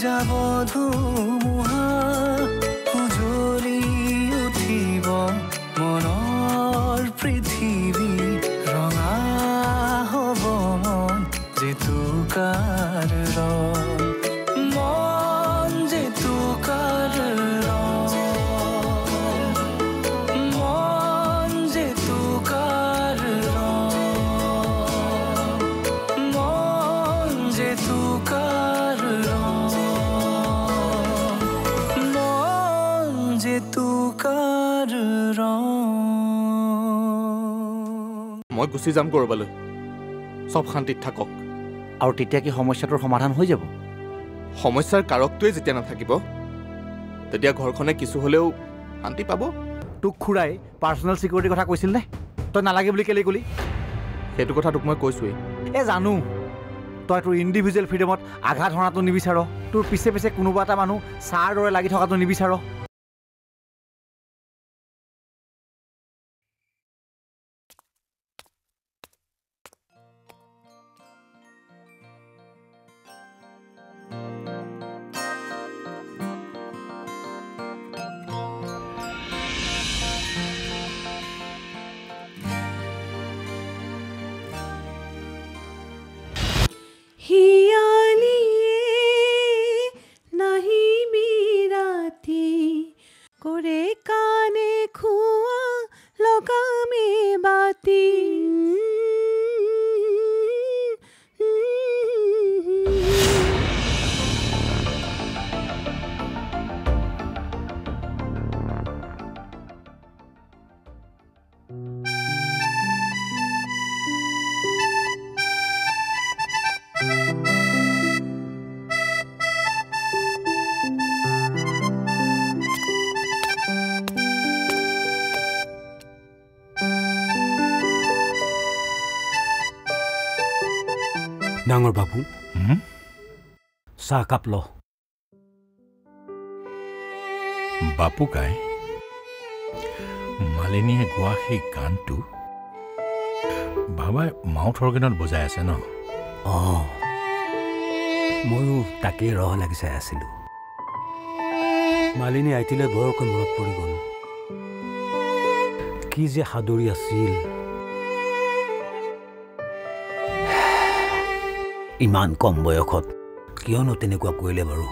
যাব ধুমুহা উজলি উঠিব মনৰ পৃথিৱী ৰঙা হ'ব মন জেতুকাৰ ৰং মন জেতুকাৰ ৰং মন জেতুকাৰ ৰং মন জেতুকাৰ ৰং মন জেতুকাৰ ৰং মই গুচি যাম কৰবালৈ সব শান্তিত থাকক আৰু তেতিয়া কি সমস্যাটোৰ সমাধান হৈ যাব সমস্যাৰ কাৰকটোৱে যেতিয়া নাথাকিব তেতিয়া ঘৰখনে কিছু হ'লেও শান্তি পাব তোক খুৰাই পাৰ্চনেল সিকিউৰিটিৰ কথা কৈছিল নে তই নালাগে বুলি কেলে কলি সেইটো কথা তোক মই কৈছোৱেই জানো তই তোৰ ইণ্ডিভিজুৱেল ফ্ৰীডমত আঘাত হনাটো নিবিচাৰ তোৰ পিছে পিছে কোনোবা এটা মানুহ চাৰ দৰে লাগি থকাটো নিবিচাৰ ডাঙৰ বাবু চাহ কাপ ল বাপু গাই মালিনীয়ে গোৱা সেই গানটো বাবাই মাউথ অৰ্গেনত বজাই আছে ন ময়ো তাকেই ৰহ লাগি চাই আছিলোঁ মালিনী আইতিলৈ বৰকৈ মনত পৰি গ'ল কি যে সাদৰী আছিল ইমান কম বয়সত কিয়নো তেনেকুৱা কৰিলে বাৰু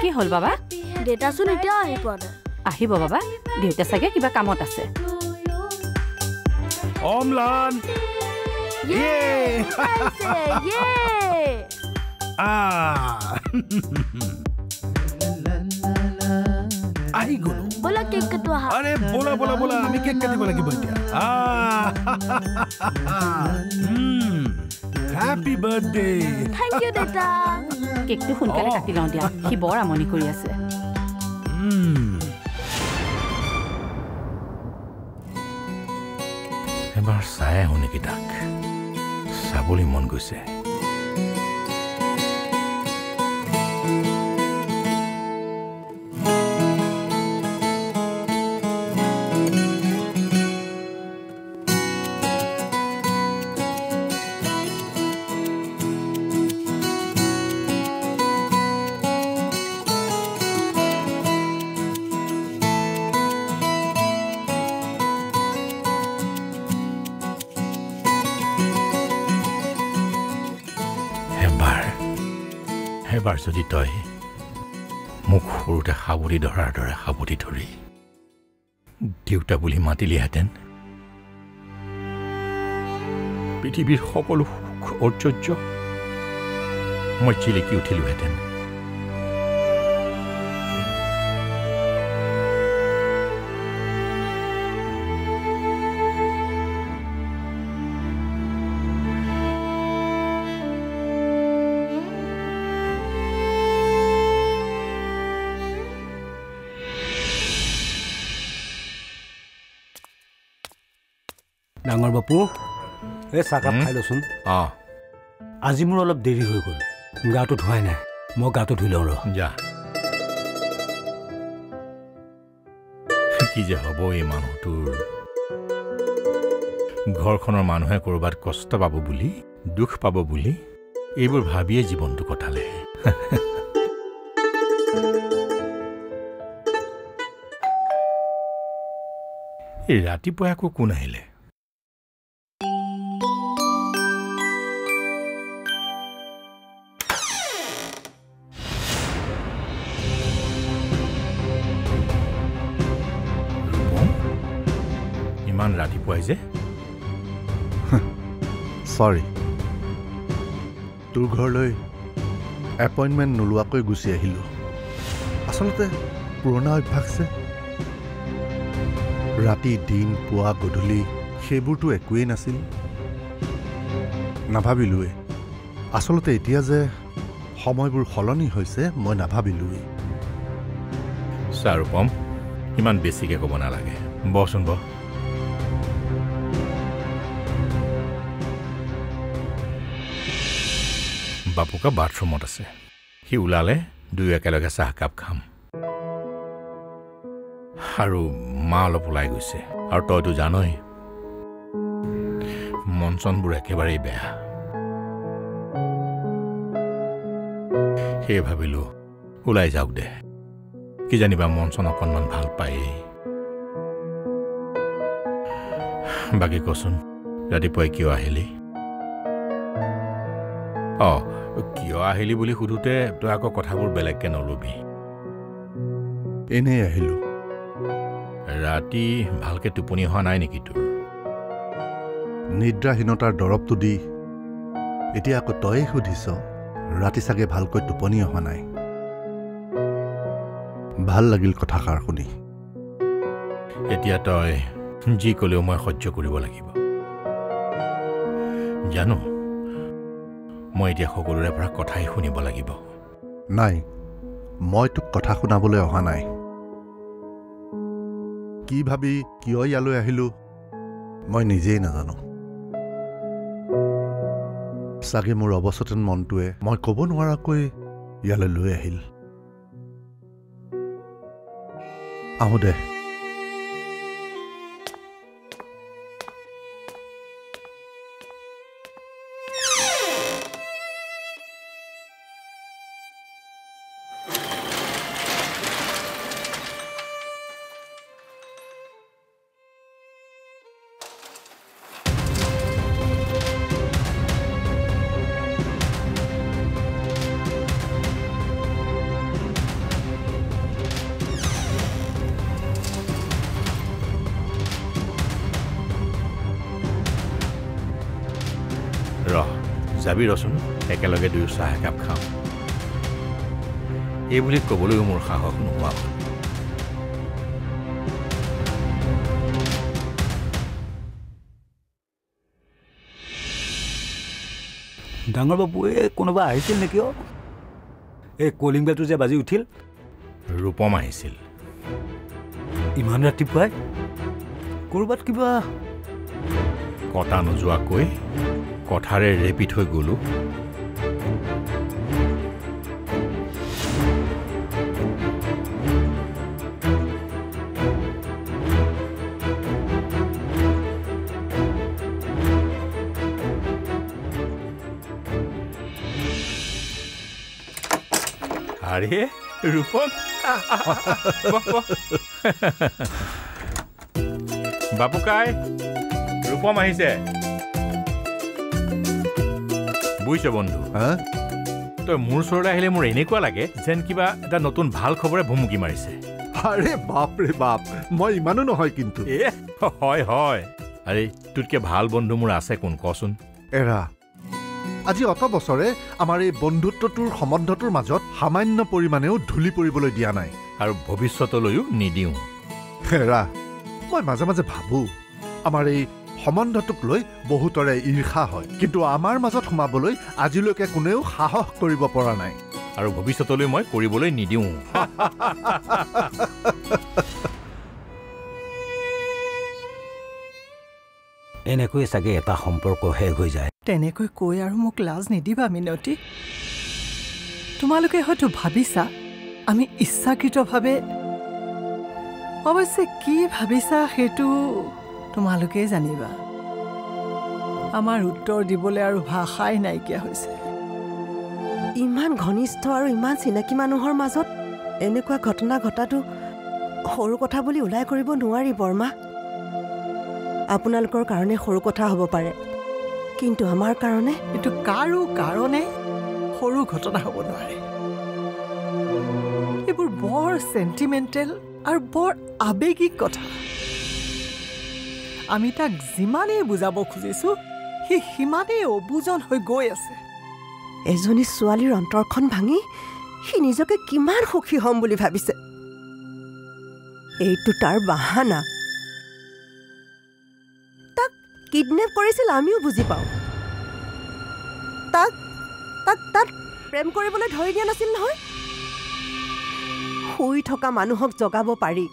কি হল বাবা দেউতা চোন এতিয়া আহি পোৱা নাই আহিব বাবা দেউতা চাগে কিবা কামত আছে অমলান আহি গ'লো বলা কেক কাটো আহা আৰে বলা বলা বলা আমি কেক কাটিব লাগিব এতিয়া হ্যাপি বাৰ্থডে থ্যাংক ইউ দেউতা কেকটো সোনকালে কাটি লওঁ দিয়া সি বৰ আমনি কৰি আছে এবাৰ চাই আহো নেকি তাক চাবলৈ মন গৈছে এবাৰ যদি তই মোক সৰুতে সাৱটি ধৰাৰ দৰে সাৱটি ধৰি দেউতা বুলি মাতিলিহেঁতেন পৃথিৱীৰ সকলো সুখ ঐশ্বৰ্য মই চিলিকি উঠিলোহেঁতেন। ডাঙৰ বাপু এই চাহকাপ খাই লচোন। আজি মোৰ অলপ দেৰি হৈ গ'ল, গাটো ধুৱাই নাই, মই গাটো ধুই লওঁ ৰ। যা। কি যে হ'ব এই মানুহটোৰ। ঘৰখনৰ মানুহে ক'ৰবাত কষ্ট পাব বুলি, দুখ পাব বুলি এইবোৰ ভাবিয়ে জীৱনটো কটালে। এই ৰাতিপুৱা আকৌ কোন আহিলে? ইমান ৰাতিপুৱাই যে? চৰি, তোৰ ঘৰলৈ এপইণ্টমেণ্ট নোলোৱাকৈ গুচি আহিলোঁ। আচলতে পুৰণা অভ্যাস যে, ৰাতি দিন পুৱা গধূলি সেইবোৰতো একোৱেই নাছিল। নাভাবিলোৱে। আচলতে এতিয়া যে সময়বোৰ সলনি হৈছে মই নাভাবিলোৱে। ৰূপম, ইমান বেছিকৈ ক'ব নালাগে, বচোন ব। বাপুকা বাথৰুমত আছে, সি ওলালে দুয়ো একেলগে চাহকাপ খাম। আৰু মা অলপ ওলাই গৈছে, আৰু তইতো জানই মন চনবোৰ একেবাৰেই বেয়া। সেয়ে ভাবিলোঁ ওলাই যাওক দে, কি জানিবা মন চন অকণমান ভাল পায়েই। বাকী কচোন, ৰাতিপুৱাই কিয় আহিলি? কিয় আহিলি বুলি সোধোতে তই আকৌ কথাবোৰ বেলেগকে নলবি। এনেই আহিলোঁ। ৰাতি ভালকে টোপনি হোৱা নাই নেকি তোৰ? নিদ্ৰাহীনতাৰ দৰৱটো দি এতিয়া আকৌ তয়ে সুধিছ ৰাতি চাগে ভালকৈ টোপনি অহা নাই। ভাল লাগিল কথাষাৰ শুনি। এতিয়া তই যি ক'লেও মই সহ্য কৰিব লাগিব। জানো মই এতিয়া সকলোৰে পৰা কথাই শুনিব লাগিব। নাই, মই তোক কথা শুনাবলৈ অহা নাই। কি ভাবি কিয় ইয়ালৈ আহিলোঁ মই নিজেই নাজানো। চাগে মোৰ অৱচেতন মনটোৱে মই ক'ব নোৱাৰাকৈ ইয়ালৈ লৈ আহিল। আহোঁ দে। যাবি ৰচোন, একেলগে দুয়ো চাহ একাপ খাওঁ। এই বুলি ক'বলৈও মোৰ সাহস নোহোৱা হ'ল। ডাঙৰ বাবু, এই কোনোবা আহিছিল নেকি? এই কলিং বেলটো যে বাজি উঠিল। ৰূপম আহিছিল। ইমান ৰাতিপুৱাই? ক'ৰবাত কিবা কটা নোযোৱাকৈ কথাৰে ৰেপি থৈ গ'লোঁ। আৰে ৰূপম, বাপুকাই, ৰূপম আহিছে। বুজিছ বন্ধু, তই মোৰ ওচৰলৈ আহিলে মোৰ এনেকুৱা লাগে যেন কিবা এটা নতুন ভাল খবৰে ভুমুকি মাৰিছে। আৰে বাপৰে বাপ, মই ইমানো নহয় কিন্তু। হয় হয়। আৰে তোতকৈ ভাল বন্ধু মোৰ আছে কোন কচোন? এৰা আজি অত বছৰে আমাৰ এই বন্ধুত্বটোৰ সম্বন্ধটোৰ মাজত সামান্য পৰিমাণেও ধূলি পৰিবলৈ দিয়া নাই আৰু ভৱিষ্যতলৈও নিদিওঁ এৰা মই মাজে মাজে ভাবোঁ আমাৰ এই সম্বন্ধটোক লৈ বহুতৰে ঈৰ্ষা হয় কিন্তু আমাৰ মাজত সোমাবলৈ আজিলৈকে কোনেও সাহস কৰিব পৰা নাই আৰু ভৱিষ্যতলৈ মই কৰিবলৈ নিদিওঁ এনেকৈ চাগে এটা সম্পৰ্ক শেষ হৈ যায় তেনেকৈ কৈ আৰু মোক লাজ নিদিবা মিনতি তোমালোকে হয়তো ভাবিছা আমি ইচ্ছাকৃতভাৱে অৱশ্যে কি ভাবিছা সেইটো তোমালোকেই জানিবা আমাৰ উত্তৰ দিবলৈ আৰু ভাষাই নাইকিয়া হৈছে ইমান ঘনিষ্ঠ আৰু ইমান চিনাকি মানুহৰ মাজত এনেকুৱা ঘটনা ঘটাটো সৰু কথা বুলি ওলাই কৰিব নোৱাৰি বৰ্মা আপোনালোকৰ কাৰণে সৰু কথা হ'ব পাৰে কিন্তু আমাৰ কাৰণে এইটো কাৰো কাৰণে সৰু ঘটনা হ'ব নোৱাৰে এইবোৰ বৰ চেণ্টিমেণ্টেল আৰু বৰ আৱেগিক কথা আমি তাক যিমানেই বুজাব খুজিছো সি সিমানেই অবুজন হৈ গৈ আছে এজনী ছোৱালীৰ অন্তৰখন ভাঙি সি নিজকে কিমান সুখী হ'ম বুলি ভাবিছে এইটো তাৰ বাহানা তাক কিডনেপ কৰিছিল আমিও বুজি পাওঁ তাক তাক তাক প্ৰেম কৰিবলৈ ধৰি দিয়া নাছিল নহয় শুই থকা মানুহক জগাব পাৰি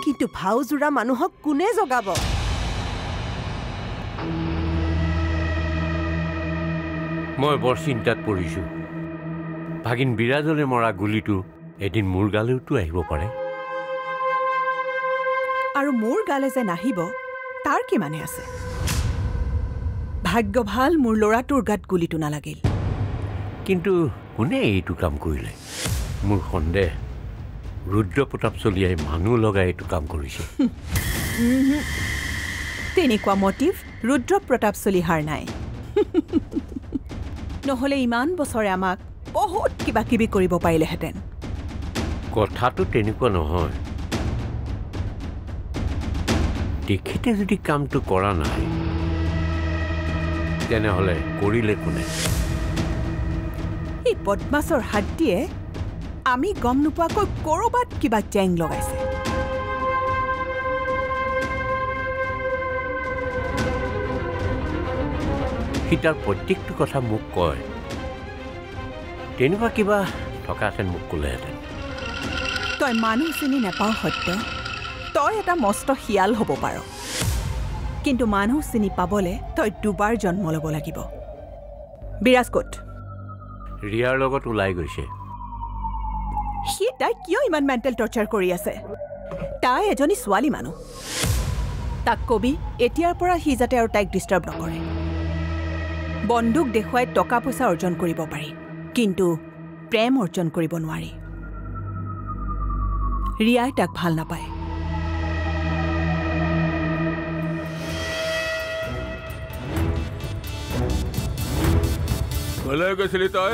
কিন্তু ভাওজোৰা মানুহক কোনে জগাব মই বৰ চিন্তাত পৰিছোঁ ভাগিন বিৰাজলে মৰা গুলীটো এদিন মোৰ গালৈতো আহিব পাৰে আৰু মোৰ গালে যে নাহিব তাৰ কি মানে আছে ভাগ্য ভাল মোৰ ল'ৰাটোৰ গাত গুলীটো নালাগিল কিন্তু কোনে এইটো কাম কৰিলে মোৰ সন্দেহ ৰুদ্ৰ প্ৰতাপ চলিয়াই মানুহ লগাই এইটো কাম কৰিছে তেনেকুৱা মটিভ ৰুদ্ৰ প্ৰতাপ চলিহাৰ নাই নহ'লে ইমান বছৰে আমাক বহুত কিবা কিবি কৰিব পাৰিলেহেঁতেন কথাটো তেনেকুৱা নহয় তেখেতে যদি কামটো কৰা নাই তেনেহ'লে কৰিলে কোনে এই বদমাছৰ হাতীয়ে আমি গম নোপোৱাকৈ ক'ৰবাত কিবা জেং লগাইছে সি তাৰ প্ৰত্যেকটো কথা মোক কয় তেনেকুৱা কিবা থকাহেঁতেন মোক ক'লেহেঁতেন তই মানুহ চিনি নাপাৱ সত্য তই এটা মস্ত শিয়াল হ'ব পাৰ কিন্তু মানুহ চিনি পাবলৈ তই দুবাৰ জন্ম ল'ব লাগিব বিৰাজ ক'ত ৰিয়াৰ লগত ওলাই গৈছে সি তাই কিয় ইমান মেণ্টেল টৰ্চাৰ কৰি আছে তাই এজনী ছোৱালী মানুহ তাক কবি এতিয়াৰ পৰা সি যাতে আৰু তাইক ডিষ্টাৰ্ব নকৰে বন্দুক দেখুৱাই টকা পইচা অৰ্জন কৰিব পাৰি কিন্তু প্ৰেম অৰ্জন কৰিব নোৱাৰি ৰিয়াই তাক ভাল নাপায় ক'লৈ গৈছিলি তই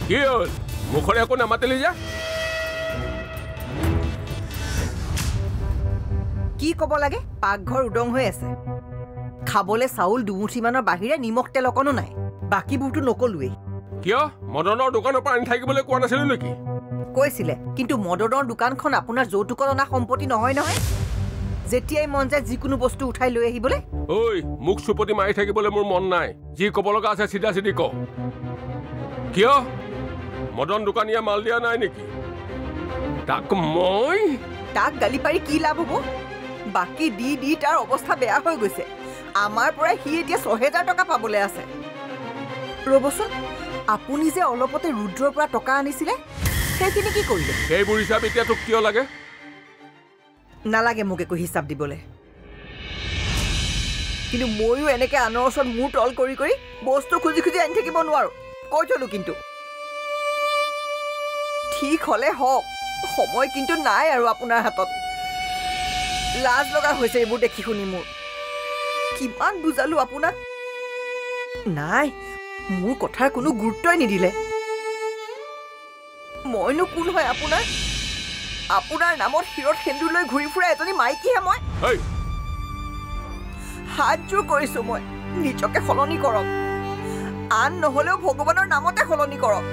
কি হ'ল মুখৰে একো নামাতিলি যে কি ক'ব লাগে পাকঘৰ উদং হৈ আছে খাবলৈ চাউল দুমুঠিমানৰ বাহিৰে নিমখ তেল অকণো নাই বাকীবোৰতো নকলোৱেই কিয় মদনৰ দোকানৰ পৰা আনি থাকিবলৈ কোৱা নাছিলো নেকি কৈছিলে কিন্তু মদনৰ দোকানখন আপোনাৰ যৌতুকত অনা সম্পত্তি নহয় নহয় যেতিয়াই মন যায় যিকোনো বস্তু উঠাই লৈ আহিবলৈ ঐ মুখ চুপতি মাৰি থাকিবলৈ মোৰ মন নাই যি ক'ব লগা আছে চিধা চিধি ক কিয় মদন দোকানীয়ে মাল দিয়া নাই নেকি তাক গালি পাৰি কি লাভ হ'ব বাকী দি দি তাৰ অৱস্থা বেয়া হৈ গৈছে আমাৰ পৰা সি এতিয়া ৬০০০ টকা পাবলৈ আছে ৰ'বচোন আপুনি যে অলপতে ৰুদ্ৰৰ পৰা টকা আনিছিলে সেইখিনি কি কৰিলে সেইবোৰ হিচাপ এতিয়া তোক কিয় লাগে নালাগে মোক একো হিচাপ দিবলৈ কিন্তু ময়ো এনেকৈ আনৰ ওচৰত মূৰ তল কৰি কৰি বস্তু খুজি খুজি আনি থাকিব নোৱাৰোঁ কৈ থলো কিন্তু ঠিক হ'লে হওক সময় কিন্তু নাই আৰু আপোনাৰ হাতত লাজ লগা হৈছে এইবোৰ দেখি শুনি মোৰ কিমান বুজালো আপোনাক নাই মোৰ কথাৰ কোনো গুৰুত্বই নিদিলে মইনো কোন হয় আপোনাৰ আপোনাৰ নামত শিৰত সেন্দুৰ লৈ ঘূৰি ফুৰা এজনী মাইকীহে মই হাত জোৰ কৰিছো মই নিজকে সলনি কৰক আন নহলেও ভগৱানৰ নামতে সলনি কৰক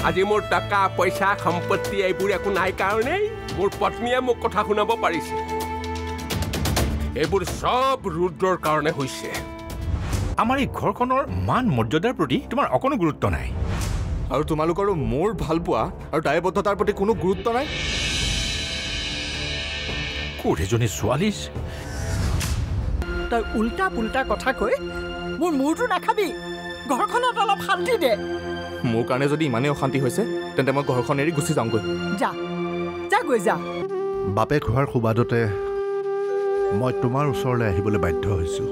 আজি মোৰ টকা পইচা সম্পত্তি এইবোৰ একো নাই কাৰণেই মোৰ পত্নীয়ে মোক কথা শুনাব পাৰিছে এইবোৰ সব ৰুদ্ৰৰ কাৰণে হৈছে আমাৰ এই ঘৰখনৰ মান মৰ্যাদাৰ প্ৰতি তোমাৰ অকণো গুৰুত্ব নাই আৰু তোমালোকৰো মোৰ ভাল পোৱা আৰু দায়বদ্ধতাৰ প্ৰতি কোনো গুৰুত্ব নাই ক'ত এজনী ছোৱালী তই উল্টা পুল্টা কথা কৈ মোৰ মূৰটো নাখাবি ঘৰখনত অলপ শান্তি দে মোৰ কাৰণে যদি ইমানেই অশান্তি হৈছে তেন্তে মই ঘৰখন এৰি গুচি যাওঁগৈ যা যা গৈ যা বাপেক হোৱাৰ সুবাদতে মই তোমাৰ ওচৰলৈ আহিবলৈ বাধ্য হৈছোঁ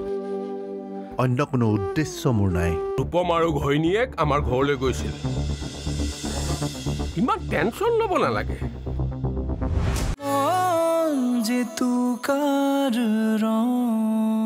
অন্য কোনো উদ্দেশ্য মোৰ নাই ৰূপম আৰু ঘৈণীয়েক আমাৰ ঘৰলৈ গৈছিল ইমান টেনশ্যন ল'ব নালাগে जे तू कर रहा